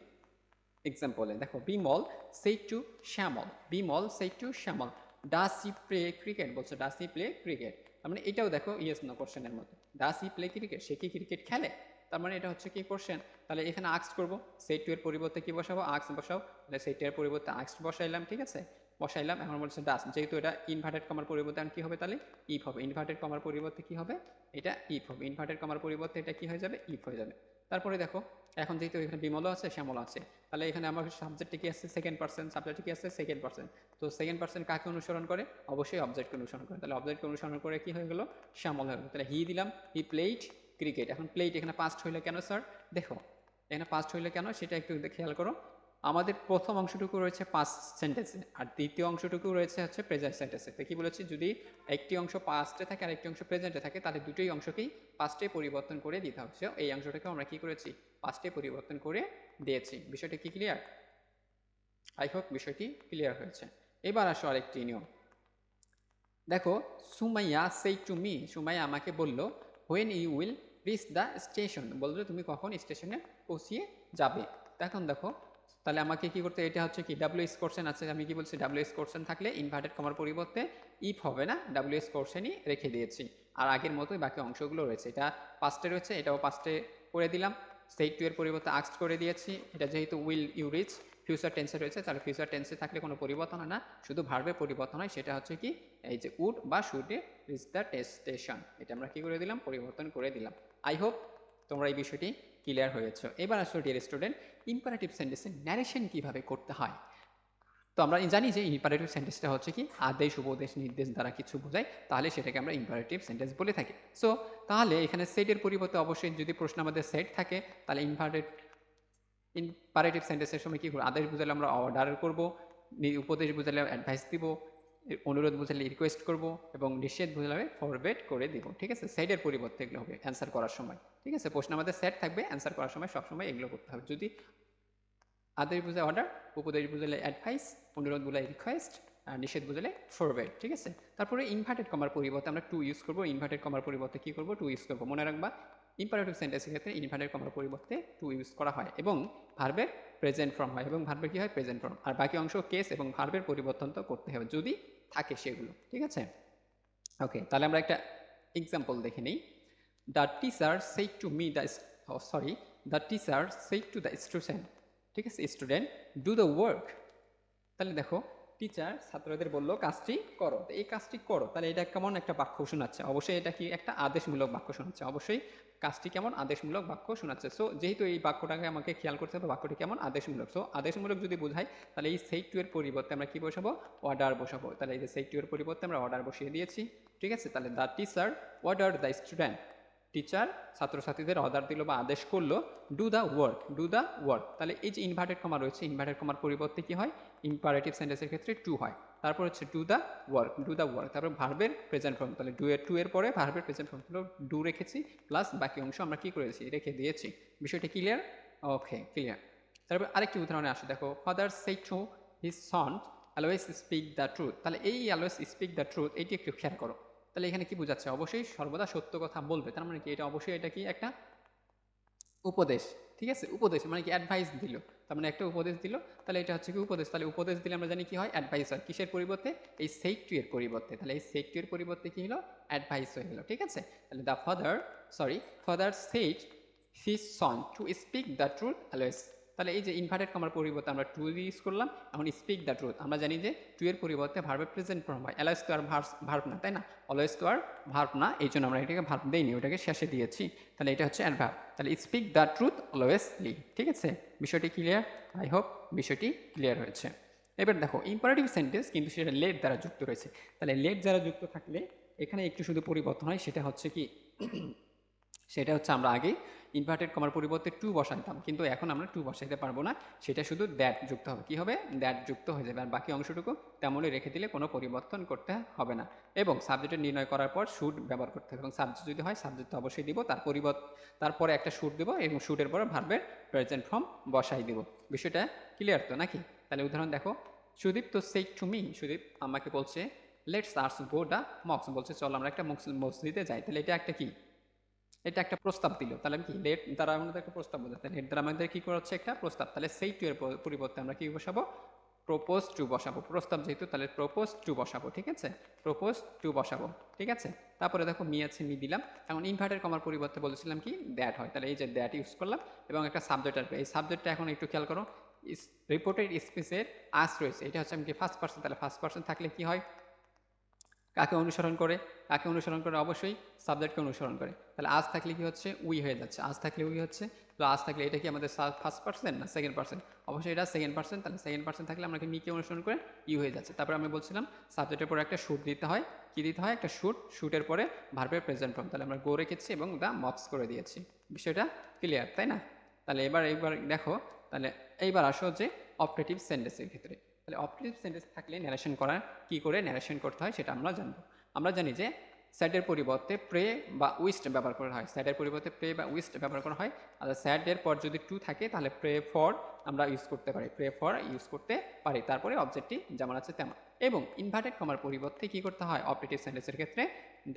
এক্সাম্পলে। দেখো, Bimal said to Shyamal, Bimal said to Shyamal, does he play cricket, বলছে ডাস হি প্লে ক্রিকেট। তার মানে এটাও দেখো ইয়েস নো কোশ্চেনের মতো, ডাস হি প্লে ক্রিকেট, সে কি ক্রিকেট খেলে? তার মানে এটা হচ্ছে কি কোশ্চেন। তাহলে এখানে আস্কড করবো, সেড টু এর পরিবর্তে কি বসাবো? আস্ক বসাও। তাহলে সেড টু এর পরিবর্তে আস্কড বসাইলাম, ঠিক আছে, বসাইলাম। এখন বলছে ডাস, যেহেতু এটা ইনভার্টেড কমার পরিবর্তে কি হবে? তাহলে ইফ হবে। ইনভার্টেড কমার পরিবর্তে কি হবে? এটা ইফ হবে। ইনভার্টেড কমার পরিবর্তে এটা কি হয়ে যাবে? ইফ হয়ে যাবে। তারপরে দেখো, এখন যেহেতু এখানে বিমলও আছে শ্যামলও আছে, তাহলে এখানে আমার সাবজেক্টে কি আছে? Second person. সাবজেক্টে কি আছে? Second person. তো সেকেন্ড পার্সন কাকে অনুসরণ করে? অবশ্যই অবজেক্টকে অনুসরণ করে। তাহলে অবজেক্টকে অনুসরণ করে কি হয়ে গেল? শ্যামল হয়ে গেল। তাহলে হি দিলাম, হি প্লেড ক্রিকেট। এখন প্লেড এখানে পাস্ট হইলে কেন স্যার? দেখো এখানে পাস্ট হইলে কেন সেটা একটু খেয়াল করো। আমাদের প্রথম অংশটুকু রয়েছে পাস্ট সেন্টেন্সে, আর দ্বিতীয় অংশটুকু রয়েছে হচ্ছে প্রেজেন্ট সেন্টেন্সে। তো কি বলেছি? যদি একটি অংশ পাস্টে থাকে আর একটি অংশ প্রেজেন্টে থাকে, তাহলে দুটোই অংশকেই পাস্টে পরিবর্তন করে দিতে হবে। এই অংশটাকে আমরা কি করেছি? পাস্টে পরিবর্তন করে দিয়েছি। বিষয়টা কি ক্লিয়ার? আই হোপ বিষয়টি ক্লিয়ার হয়েছে। এবার আসো আরেকটি নিয়ম। দেখো, Sumaiya said to me, Sumaiya আমাকে বলল, when you will reach the station, বললো তুমি কখন স্টেশনে পৌঁছিয়ে যাবে। এখন দেখো, তাহলে আমাকে কি করতে? এটা হচ্ছে কি ডাব্লিউএস কোশ্চেন আছে, আমি কি বলছি? ডাব্লিউএস কোশ্চেন থাকলে ইনভার্টেড কমার পরিবর্তে ইফ হবে না, ডাব্লিউএস কোশ্চেনই রেখে দিয়েছি। আর আগের মতোই বাকি অংশগুলো রয়েছে। এটা পাস্টে রয়েছে, এটাও পাস্টে করে দিলাম। সেড টু এর পরিবর্তে আস্কড করে দিয়েছি। এটা যেহেতু উইল ইউ রিচ ফিউচার টেন্সে রয়েছে, তাহলে ফিউচার টেন্সে থাকলে কোনো পরিবর্তন হয় না, শুধু ভার্বের পরিবর্তন হয়। সেটা হচ্ছে কি এই যে উড বা শুডে রিচ দ্য স্টেশন, এটা আমরা কি করে দিলাম? পরিবর্তন করে দিলাম। আই হোপ তোমরা এই বিষয়টি ক্লিয়ার হয়েছে। এবার আসলে ডিয়ার স্টুডেন্ট, ইম্পারেটিভ সেন্টেন্সে ন্যারেশন কিভাবে করতে হয়। তো আমরা জানি যে ইম্পারেটিভ সেন্টেন্সটা হচ্ছে কি আদেশ, উপদেশ, নির্দেশ দ্বারা কিছু বোঝায়, তাহলে সেটাকে আমরা ইম্পারেটিভ সেন্টেন্স বলে থাকি। সো তাহলে এখানে সেটের পরিবর্তে অবশ্যই যদি প্রশ্ন আমাদের সেট থাকে, তাহলে ইম্পারেটিভ সেন্টেন্সের সময় কি করব? আদেশ বুঝালে আমরা অর্ডার করব, উপদেশ বুঝালে অ্যাডভাইস দিব, অনুরোধ বুঝালে রিকোয়েস্ট করব, এবং নিষেধ বুঝালে ফরওয়ার্ড করে দিব। ঠিক আছে, সেটের পরিবর্তে এগুলো হবে অ্যান্সার করার সময়। ঠিক আছে, প্রশ্ন আমাদের সেট থাকবে, অ্যান্সার করার সময় সবসময় এগুলো করতে হবে। যদি আদেশ বুঝালে অর্ডার, উপদেশ বুঝালে অ্যাডভাইস, অনুরোধ বুঝালে রিকোয়েস্ট, আর নিষেধ বুঝালে ফরওয়ার্ড। ঠিক আছে, তারপরে ইনভার্টেড কমার পরিবর্তে আমরা টু ইউজ করবো। ইনভার্টেড কমার পরিবর্তে কি করবো? টু ইউজ করবো। মনে রাখবা, ইম্পারেটিভ সেন্টেন্সের ক্ষেত্রে ইনভার্টেড কমার পরিবর্তে টু ইউজ করা হয়, এবং ভার্বের প্রেজেন্ট ফর্ম হয়, এবং ভার্বের কি হয়? Present form. আর বাকি অংশ কেস এবং ভার্বের পরিবর্তন তো করতে হবে যদি থাকে সেগুলো। ঠিক আছে, ওকে, তাহলে আমরা একটা এক্সাম্পল দেখে নিই। The teacher said to me the sorry the teacher said to the student, ঠিক আছে, স্টুডেন্ট ডু দ্য ওয়ার্ক। তাহলে দেখো, টিচার ছাত্রদের বললো কাজটি করো, তো এই কাজটি করো, তাহলে এটা কেমন একটা বাক্য শোনাচ্ছে? অবশ্যই এটা কি একটা আদেশমূলক বাক্য শোনাচ্ছে। অবশ্যই কাজটি কেমন? আদেশমূলক বাক্য শোনাচ্ছে। সো যেহেতু এই বাক্যটাকে আমাকে খেয়াল করতে হবে, বাক্যটি কেমন? আদেশমূলক। সো আদেশমূলক যদি বোঝাই, তাহলে এই সেড টু এর পরিবর্তে আমরা কি বসাবো? অর্ডার বসাবো। তাহলে এই যে সেড টু এর পরিবর্তে আমরা অর্ডার বসিয়ে দিয়েছি। ঠিক আছে, তাহলে the teacher order the student, teacher ছাত্রছাত্রীদের অর্ডার দিল বা আদেশ করলো do the work, do the work. তাহলে এই যে ইনভার্টেড কমা রয়েছে, ইনভার্টেড কমার পরিবর্তে কি হয়? ইম্পারেটিভ সেন্টেন্সের ক্ষেত্রে টু হয়। তারপর হচ্ছে do the work, do the work, তারপর ভার্বের প্রেজেন্ট ফর্ম। তাহলে টু এর পরে ভার্বের প্রেজেন্ট ফর্ম হলো ডু রেখেছি, প্লাস বাকি অংশ আমরা কি করেছি? রেখে দিয়েছি। বিষয়টা ক্লিয়ার? ওকে, ক্লিয়ার। তারপর আরেকটি উদাহরণে আসে, দেখো, father said to his son always speak the truth. তাহলে এই অলওয়েজ স্পিক দ্য ট্রুথ, এইটি একটু খেয়াল করো। তাহলে এখানে কি বোঝাচ্ছে? অবশ্যই সর্বদা সত্য কথা বলবে। তার মানে কি এটা অবশ্যই এটা কি একটা উপদেশ। ঠিক আছে, উপদেশ মানে কি? অ্যাডভাইস দিল, তার মানে একটা উপদেশ দিল। তাহলে এটা হচ্ছে কি উপদেশ। তাহলে উপদেশ দিলে আমরা জানি কি হয়? অ্যাডভাইস হয়। কিসের পরিবর্তে? এই সেড টু এর পরিবর্তে। তাহলে এই সেড টু এর পরিবর্তে কি হলো? অ্যাডভাইস হয়ে গেল। ঠিক আছে, তাহলে the father said his son to speak the truth always. তাহলে এই যে ইনভার্টেড কমার পরিবর্তে আমরা টু ইউজ করলাম। এখন স্পিক দ্য ট্রুথ, আমরা জানি যে টু এর পরিবর্তে ভার্বের প্রেজেন্ট ফর্ম হয়। অলওয়েজ তো আর ভার্ব না, তাই না? অলওয়েজ তো আর ভার্ব না, এই জন্য আমরা এটাকে ভার্ব দেইনি, ওটাকে শেষে দিয়েছি। তাহলে এটা হচ্ছে অ্যাডভার্ব। তাহলে স্পিক দ্য ট্রুথ অলওয়েজলি। ঠিক আছে, বিষয়টি ক্লিয়ার? আই হোপ বিষয়টি ক্লিয়ার হয়েছে। এবার দেখো, ইম্পারেটিভ সেন্টেন্স কিন্তু সেটা লেট দ্বারা যুক্ত রয়েছে। তাহলে লেট দ্বারা যুক্ত থাকলে এখানে একটু শুধু পরিবর্তন হয়, সেটা হচ্ছে কি সেটা হচ্ছে আমরা আগে ইনভার্টেড কমার পরিবর্তে টু বসাইতাম, কিন্তু এখন আমরা টু বসাইতে পারবো না, সেটা শুধু দ্যাট যুক্ত হবে। কি হবে? দ্যাট যুক্ত হয়ে যাবে, আর বাকি অংশটুকু তেমনই রেখে দিলে কোনো পরিবর্তন করতে হবে না। এবং সাবজেক্টের নির্ণয় করার পর শুড ব্যবহার করতে হবে, এবং সাবজেক্ট যদি হয় সাবজেক্ট তো অবশ্যই দিব, তারপরে একটা শুড দিব, এবং শুডের পরে ভার্বের প্রেজেন্ট ফর্ম বসাই দিব। বিষয়টা ক্লিয়ার তো নাকি? তাহলে উদাহরণ দেখো, সুদীপ তো সেড টু মি, সুদীপ আমাকে বলছে, let's us go the Mox, বলছে চলো আমরা একটা মসজিদে যাই। তাহলে এটা একটা কি, এটা একটা প্রস্তাব দিল। তাহলে আমি কি লেট দ্বারা আমাদের একটা প্রস্তাব বোঝাতে, লেট দ্বারা আমাদের কি করা হচ্ছে একটা প্রস্তাব। তাহলে সেই টু এর পরিবর্তে আমরা কি বসাবো, প্রপোজ টু বসাবো। প্রস্তাব যেহেতু তাহলে প্রপোজ টু বসাবো, ঠিক আছে, প্রপোজ টু বসাবো, ঠিক আছে। তারপরে দেখো মি আছে, মি দিলাম। এখন ইনভার্টেড কমার পরিবর্তে বলেছিলাম কি দ্যাট হয়, তাহলে এই যে দ্যাট ইউজ করলাম এবং একটা সাবজেক্ট আসবে। এই সাবজেক্টটা এখন একটু খেয়াল করো, রিপোর্টেড স্পেসের আস রয়েছে, এটা হচ্ছে আমি কি ফার্স্ট পার্সন, তাহলে ফার্স্ট পার্সন থাকলে কি হয়, কাকে অনুসরণ করে, কাকে অনুসরণ করে, অবশ্যই সাবজেক্টকে অনুসরণ করে। তাহলে আজ থাকলে কি হচ্ছে, উই হয়ে যাচ্ছে, আজ থাকলে উই হচ্ছে। তো আজ থাকলে এটা কি আমাদের ফার্স্ট পার্সন না সেকেন্ড পার্সন, অবশ্যই এটা সেকেন্ড পার্সন। তাহলে সেকেন্ড পার্সন থাকলে আমরা কি মিকে অনুসরণ করে ইউ হয়ে যাচ্ছে। তারপরে আমি বলছিলাম সাবজেক্টের পরে একটা শুট দিতে হয়, কি দিতে হয়, একটা শুট, শুটের পরে ভার্বের প্রেজেন্ট ফর্ম, তাহলে আমরা গো রেখেছি এবং দ্য মক্স করে দিয়েছি। বিষয়টা ক্লিয়ার, তাই না? তাহলে এবার দেখো, তাহলে এইবার আসো যে অপারেটিভ সেন্টেন্সের ক্ষেত্রে। তাহলে অপারেটিভ সেন্টেন্স থাকলে ন্যারেশন করা, কি করে ন্যারেশন করতে হয় সেটা আমরা জানবো। আমরা জানি যে স্যাডের পরিবর্তে প্রে বা উইস্ট ব্যবহার করা হয়, স্যাডের পরিবর্তে প্রে বা উইস্ট ব্যবহার করা হয়। আর স্যাডের পর যদি টু থাকে তাহলে প্রে ফর আমরা ইউজ করতে পারি, প্রে ফর ইউজ করতে পারি। তারপরে অবজেক্টটি যেমন আছে তেমন। এবং ইনভার্টেড কমার পরিবর্তে কি করতে হয়, অপারেটিভ সেন্টেন্সের ক্ষেত্রে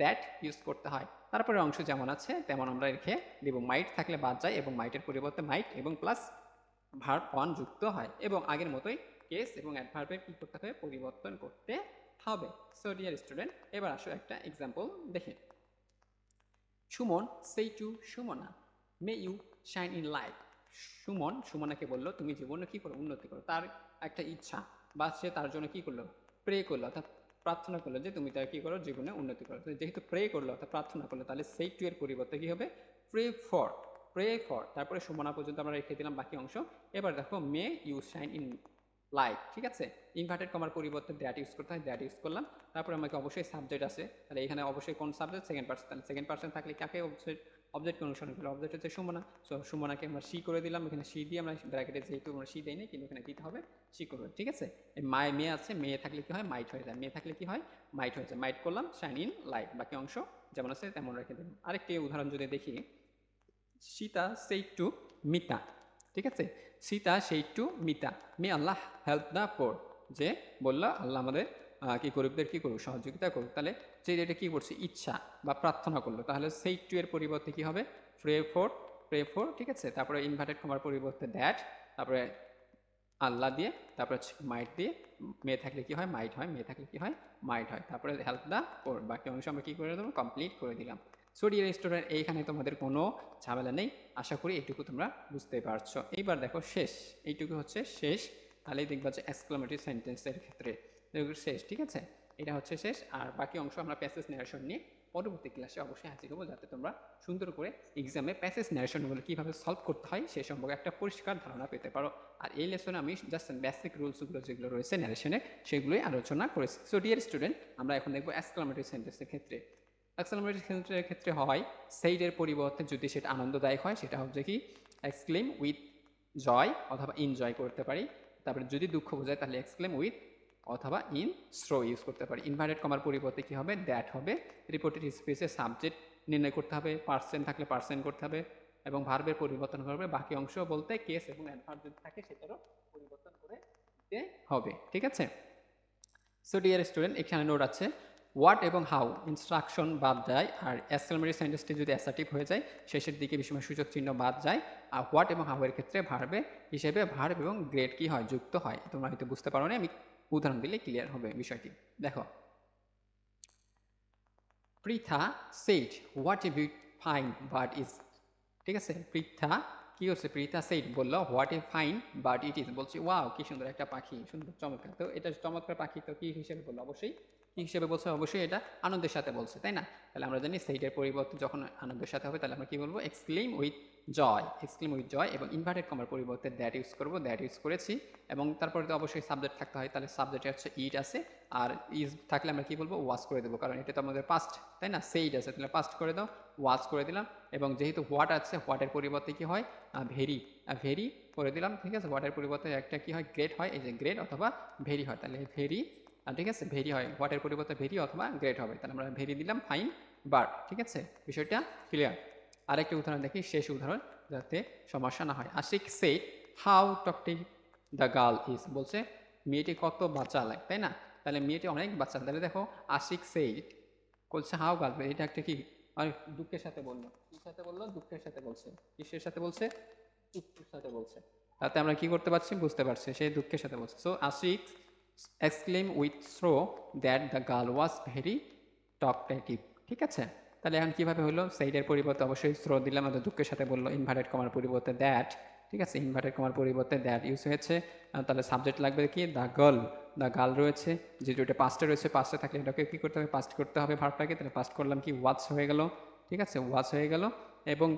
দ্যাট ইউজ করতে হয়। তারপরে অংশ যেমন আছে তেমন আমরা রেখে দেব। মাইট থাকলে বাদ যায় এবং মাইটের পরিবর্তে মাইট এবং প্লাস ভার্ব অন যুক্ত হয় এবং আগের মতোই কেস এবং অ্যাডভার্বের কি করতে হবে, পরিবর্তন করতে হবে। সো ডিয়ার স্টুডেন্ট, এবার আসো একটা এক্সাম্পল দেখে। Suman said to Sumana, may you shine in life. Suman সুমনাকে বললো তুমি জীবনে কি করো, উন্নতি করো। তার একটা ইচ্ছা বা সে তার জন্য কি করলো, প্রে করলো, অর্থাৎ প্রার্থনা করলো যে তুমি তার কি করো, জীবনে উন্নতি করো। যেহেতু প্রে করলো অর্থাৎ প্রার্থনা করলো, তাহলে সেই টু এর পরিবর্তে কি হবে, প্রে ফর, প্রে ফর। তারপরে সুমনা পর্যন্ত আমরা রেখে দিলাম বাকি অংশ। এবার দেখো may you shine in light, ঠিক আছে। ইনভার্টেড কমার পরিবর্তে দ্যাট ইউজ করতে হয়, দ্যাট ইউজ করলাম। তারপরে আমাকে অবশ্যই সাবজেক্ট আছে, তাহলে এখানে অবশ্যই কোন সাবজেক্ট, সেকেন্ড পার্সন। তাহলে সেকেন্ড পার্সন থাকলে কাকে অবজেক্টকে অনুসরণ করলে, অবজেক্ট হচ্ছে সুমনা। সো সুমনাকে আমরা সি করে দিলাম, এখানে সি দিয়ে আমরা ব্র্যাকেটে যেহেতু আমরা সি দেই না কিন্তু এখানে দিতে হবে সি করবে, ঠিক আছে। এই মেয়ে আছে, মেয়ে থাকলে কি হয়, মাইট হয়ে যায়, মেয়ে থাকলে কি হয়, মাইট হয়ে যায়। মাইট করলাম, শাইন ইন লাইট, বাকি অংশ যেমন আছে তেমন রেখে দিলাম। আরেকটি উদাহরণ যদি দেখি, সীতা সেই টু মিতা, ঠিক আছে। Sita said to Mita, may Allah help the poor, যে বললো আল্লাহ আমাদের কি গরিবদের কি করুক, সহযোগিতা করুক। তাহলে যে এটা কি করছে, ইচ্ছা বা প্রার্থনা করলো, তাহলে সেই টু এর পরিবর্তে কি হবে, প্রে ফর, প্রে ফর, ঠিক আছে। তারপরে ইনভার্টেড কমার পরিবর্তে দ্যাট, তারপরে আল্লাহ দিয়ে, তারপরে মাইট দিয়ে, মেয়ে থাকলে কি হয়, মাইট হয়, মেয়ে থাকলে কি হয়, মাইট হয়। তারপরে হেল্প দা পোর, বাকি অংশ আমরা কি করে দেবো, কমপ্লিট করে দিলাম। সো ডিয়ার স্টুডেন্ট, এইখানে তোমাদের কোনো ঝামেলা নেই, আশা করি এইটুকু তোমরা বুঝতে পারছো। এইবার দেখো শেষ, এইটুকু হচ্ছে শেষ। তাহলেই দেখবা যে এক্সক্লেমেটরি সেন্টেন্সের ক্ষেত্রে শেষ, ঠিক আছে, এটা হচ্ছে শেষ। আর বাকি অংশ আমরা প্যাসেজ ন্যারেশন নিয়ে পরবর্তী ক্লাসে অবশ্যই হাজির হবো, যাতে তোমরা সুন্দর করে এক্সামে প্যাসেজ ন্যারেশনগুলো কীভাবে সলভ করতে হয় সে সম্পর্কে একটা পরিষ্কার ধারণা পেতে পারো। আর এই লেসনে আমি জাস্ট বেসিক রুলসগুলো যেগুলো রয়েছে ন্যারেশনে সেগুলোই আলোচনা করেছি। সো ডিয়ার স্টুডেন্ট, আমরা এখন দেখবো এক্সক্লেমেটরি সেন্টেন্সের ক্ষেত্রে। এক্সক্লেমেটরি সেন্টেন্সের ক্ষেত্রে হয় সেইডের পরিবর্তে যদি সেটা আনন্দদায়ক হয় সেটা হচ্ছে কি এক্সক্লেম উইথ জয় অথবা এনজয় করতে পারি। তারপরে যদি দুঃখ বোঝায় তাহলে এক্সক্লেম উইথ অথবা ইন স্ট্রো ইউজ করতে পারি। ইনভার্টেড কমার পরিবর্তে কি হবে, দ্যাট হবে। রিপোর্টেড স্পেসে সাবজেক্ট নির্ণয় করতে হবে, পার্সন থাকলে পার্সন করতে হবে এবং ভার্বের পরিবর্তন করবে। বাকি অংশ বলতে কেস এবং অ্যাডভার্ব যদি থাকে সেটারও পরিবর্তন করে দিতে হবে, ঠিক আছে। সো ডিয়ার স্টুডেন্ট, এখানে নোট আছে হোয়াট এবং হাউ ইনস্ট্রাকশন বাদ যায়, আর এক্সক্লেমেটরি সেন্টেন্সটি যদি অ্যাসার্টিভ হয়ে যায় শেষের দিকে বিস্ময় সূচক চিহ্ন বাদ যায়। আর হোয়াট এবং হাউ এর ক্ষেত্রে ভার্বে হিসেবে ভার্ব এবং গ্রেড কি হয়, যুক্ত হয়। তোমরা হয়তো বুঝতে পারো না, আমি উদাহরণ দিলে ক্লিয়ার হবে বিষয়টি। দেখো, Pritha said what a fine bird is, ঠিক আছে। পৃথা কি করছে, পৃথা সেইড বললো what a fine bird it is, বলছি ওয়াও কি সুন্দর একটা পাখি, সুন্দর চমৎকার। তো এটা চমৎকার পাখি, তো কি হিসেবে বললো, অবশ্যই কি হিসেবে বলছে, অবশ্যই এটা আনন্দের সাথে বলছে, তাই না। তাহলে আমরা জানি সেইডের পরিবর্তে যখন আনন্দের সাথে হবে তাহলে আমরা কি বলবো, exclaim with joy, exclaim with joy. এবং ইনভার্টেড কমার পরিবর্তে দ্যাট ইউজ করবো, দ্যাট ইউজ করেছি। এবং তারপরে তো অবশ্যই সাবজেক্ট থাকতে হয়, তাহলে সাবজেক্টে হচ্ছে ইট আছে, আর ইজ থাকলে আমরা কি বলবো, ওয়াজ করে দেবো, কারণ এটা তো আমাদের পাস্ট, তাই না। সেইড আছে তাহলে পাস্ট করে দাও, ওয়াজ করে দিলাম। এবং যেহেতু হোয়াট আছে, হোয়াটের পরিবর্তে কি হয়, ভেরি, ভেরি করে দিলাম, ঠিক আছে। হোয়াটের পরিবর্তে একটা কি হয়, গ্রেট হয়, এই যে গ্রেট অথবা ভেরি হয়, তাহলে ভেরি, ঠিক আছে, ভেরি হয়। হোয়াটের পরিবর্তে ভেরি অথবা গ্রেট হবে, তাহলে আমরা ভেরি দিলাম ফাইন বার্ড, ঠিক আছে। বিষয়টা ক্লিয়ার। আরেকটি উদাহরণ দেখি, শেষ উদাহরণ, যাতে সমস্যা না হয়। Ashiq said how talkative the girl is, বলছে মেয়েটি কত বাচ্চা লাগে, তাই না। তাহলে মেয়েটি অনেক বাচ্চা, তাহলে দেখো আশিক সেইড বলছে হাউ গার্লফ্রেন্ড, এটা একটা কি আর দুঃখের সাথে বললো, কির সাথে বললো, দুঃখের সাথে বলছে, কিসের সাথে বলছে, দুঃখের সাথে বলছে। তাতে আমরা কি করতে পারছি, বুঝতে পারছি সে দুঃখের সাথে বলছে। So Ashiq exclaim with throw that the girl was very talkative. ঠিক আছে, তাহলে এখন কিভাবে হলো, সেইডের পরিবর্তে অবশ্যই থ্রো দিলাম, আমাদের দুঃখের সাথে বললো, ইনভার্টেড কমার পরিবর্তে দ্যাট। ঠিক আছে, ইনভার্টেড কমার পরিবর্তে দ্যাট ইউজ হয়েছে। তাহলে সাবজেক্ট লাগবে কি, দ্য গার্ল রয়েছে, যেহেতু এটা পাস্টে রয়েছে, পাস্টে থাকলে এটাকে কী করতে হবে, পাস্ট করতে হবে ভার্বটাকে, তাহলে পাস্ট করলাম কি, ওয়াচ হয়ে গেল। ঠিক আছে, ওয়াচ হয়ে গেল। এবং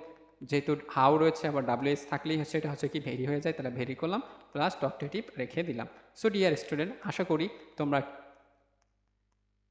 যেহেতু হাউ রয়েছে আবার ডাব্লিউএস থাকলেই হচ্ছে এটা হচ্ছে কি ভেরি হয়ে যায়, তাহলে ভেরি করলাম, প্লাস টকটেটিভ রেখে দিলাম। সো ডিয়ার স্টুডেন্ট, আশা করি তোমরা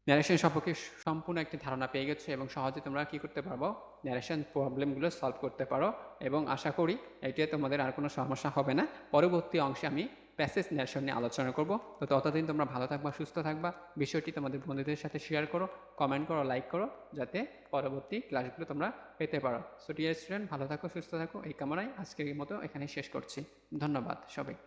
ন্যারেশন সম্পর্কে সম্পূর্ণ একটি ধারণা পেয়ে গেছো এবং সহজে তোমরা কি করতে পারবো, ন্যারেশন প্রবলেমগুলো সলভ করতে পারো। এবং আশা করি এটিতে তোমাদের আর কোনো সমস্যা হবে না। পরবর্তী অংশে আমি প্যাসেজ ন্যারেশন নিয়ে আলোচনা করব। তো ততদিন তোমরা ভালো থাকবা, সুস্থ থাকবা, বিষয়টি তোমাদের বন্ধুদের সাথে শেয়ার করো, কমেন্ট করো, লাইক করো, যাতে পরবর্তী ক্লাসগুলো তোমরা পেতে পারো। সো ডিয়ার স্টুডেন্ট, ভালো থাকো, সুস্থ থাকো, এই কামনায় আজকের মতো এখানে শেষ করছি। ধন্যবাদ সবাই।